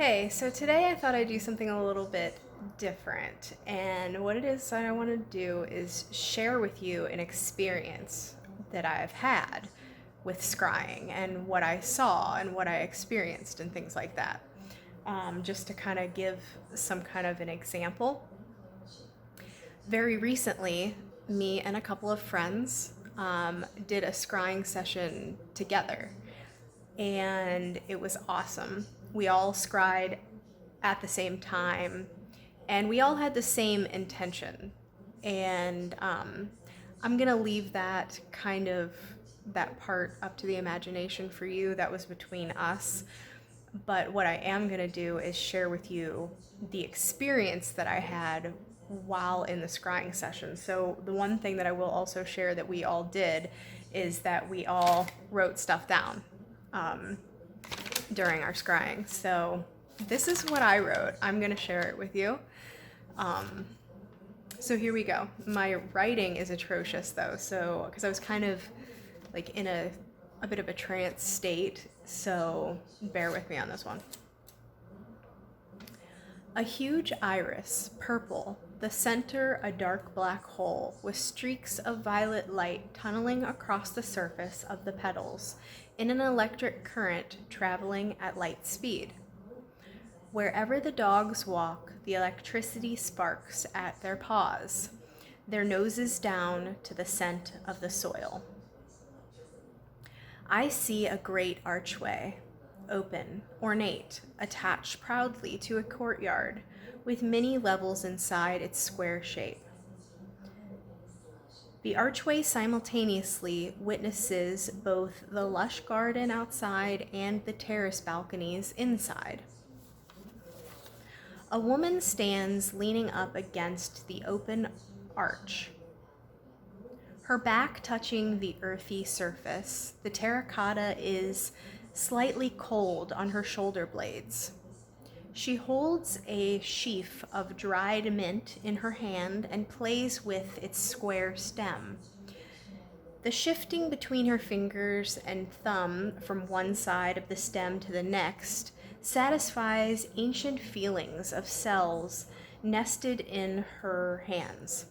Hey, so today I thought I'd do something a little bit different. And what it is that I want to do is share with you an experience that I've had with scrying and what I saw and what I experienced and things like that. Just to kind of give some kind of an example. Very recently, me and a couple of friends did a scrying session together, and it was awesome. We all scried at the same time, and we all had the same intention. And I'm gonna leave that part up to the imagination for you. That was between us. But what I am gonna do is share with you the experience that I had while in the scrying session. So the one thing that I will also share that we all did is that we all wrote stuff down during our scrying. So this is what I wrote. I'm gonna share it with you. So here we go. My writing is atrocious though, so because I was kind of like in a bit of a trance state, so bear with me on this one. A huge iris, purple, the center a dark black hole with streaks of violet light tunneling across the surface of the petals in an electric current traveling at light speed. Wherever the dogs walk, the electricity sparks at their paws, their noses down to the scent of the soil. I see a great archway, open, ornate, attached proudly to a courtyard, with many levels inside its square shape. The archway simultaneously witnesses both the lush garden outside and the terrace balconies inside. A woman stands leaning up against the open arch. Her back touching the earthy surface, the terracotta is slightly cold on her shoulder blades. She holds a sheaf of dried mint in her hand and plays with its square stem. The shifting between her fingers and thumb from one side of the stem to the next satisfies ancient feelings of cells nested in her hands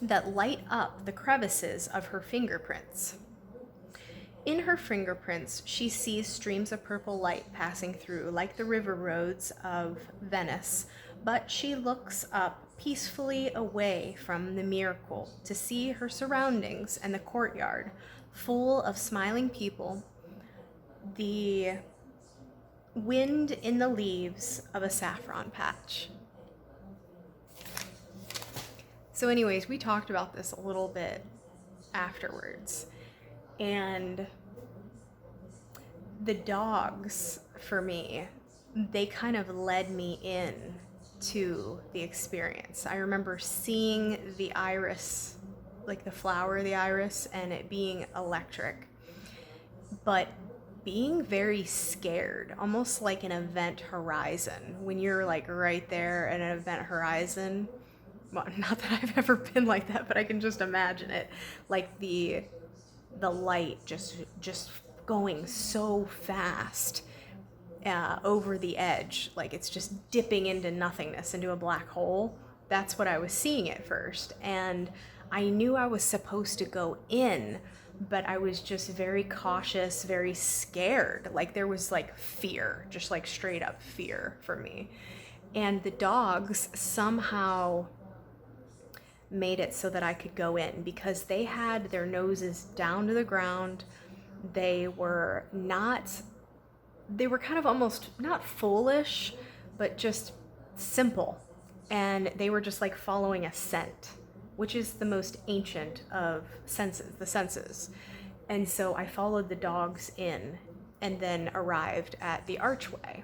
that light up the crevices of her fingerprints. In her fingerprints, she sees streams of purple light passing through, like the river roads of Venice, but she looks up peacefully away from the miracle to see her surroundings and the courtyard full of smiling people, the wind in the leaves of a saffron patch. So anyways, we talked about this a little bit afterwards. And the dogs, for me, they kind of led me in to the experience. I remember seeing the iris, like the flower of the iris, and it being electric, but being very scared, almost like an event horizon. When you're like right there at an event horizon, well, not that I've ever been like that, but I can just imagine it, like the light just going so fast over the edge, like it's just dipping into nothingness, into a black hole. That's what I was seeing at first, and I knew I was supposed to go in, but I was just very cautious, very scared. Like there was like fear, just like straight up fear for me. And the dogs somehow made it so that I could go in because they had their noses down to the ground. They were kind of almost not foolish, but just simple. And they were just like following a scent, which is the most ancient of senses, the senses. And so I followed the dogs in and then arrived at the archway.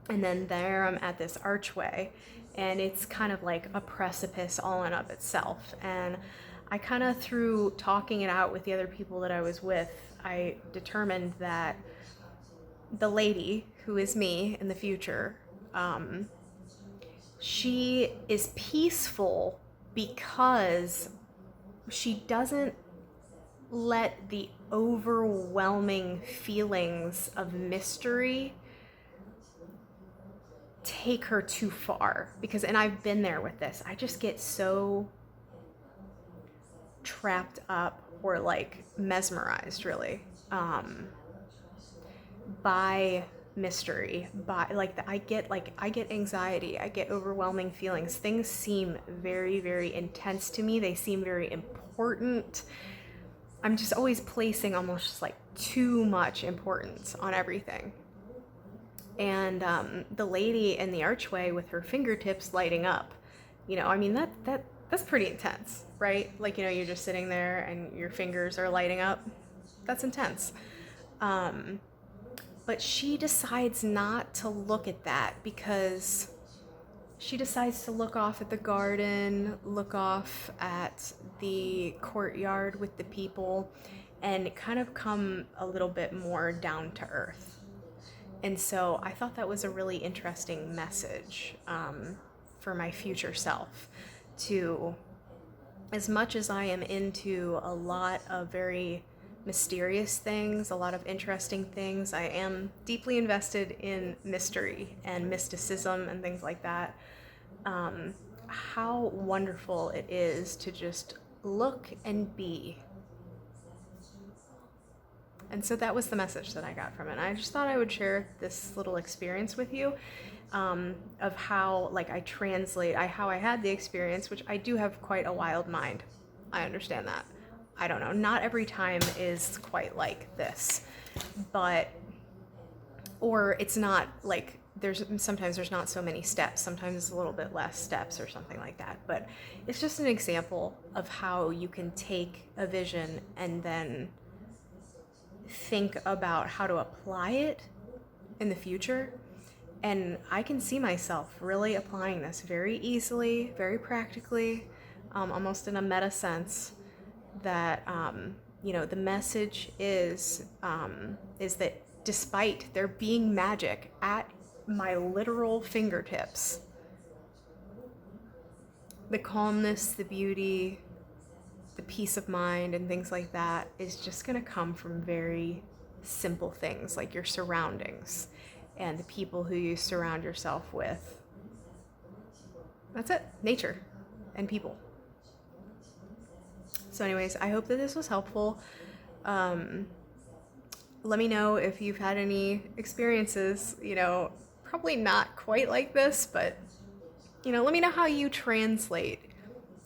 And then there I'm at this archway, and it's kind of like a precipice all in of itself. And I kind of, through talking it out with the other people that I was with, I determined that the lady, who is me in the future, she is peaceful because she doesn't let the overwhelming feelings of mystery take her too far, because, and I've been there with this, I just get so trapped up or like mesmerized really by mystery, by like I get anxiety, I get overwhelming feelings. Things seem very, very intense to me. They seem very important. I'm just always placing almost just like too much importance on everything. And the lady in the archway with her fingertips lighting up, you know, I mean, that's pretty intense, right? Like, you know, you're just sitting there and your fingers are lighting up. That's intense. But she decides not to look at that, because she decides to look off at the garden, look off at the courtyard with the people, and kind of come a little bit more down to earth. And so I thought that was a really interesting message for my future self, to, as much as I am into a lot of very mysterious things, a lot of interesting things, I am deeply invested in mystery and mysticism and things like that. How wonderful it is to just look and be. And so that was the message that I got from it. I just thought I would share this little experience with you, of how, like, I translate, how I had the experience, which I do have quite a wild mind. I understand that. I don't know. Not every time is quite like this, but, or it's not like, sometimes there's not so many steps. Sometimes it's a little bit less steps or something like that. But it's just an example of how you can take a vision and then think about how to apply it in the future. And I can see myself really applying this very easily, very practically, almost in a meta sense, that you know, the message is that despite there being magic at my literal fingertips, the calmness, the beauty, the peace of mind and things like that is just going to come from very simple things, like your surroundings and the people who you surround yourself with. That's it. Nature and people. So anyways, I hope that this was helpful. Let me know if you've had any experiences, you know, probably not quite like this, but, you know, let me know how you translate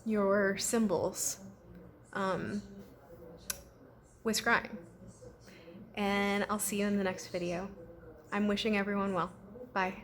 your symbols with scrying. And I'll see you in the next video. I'm wishing everyone well. Bye.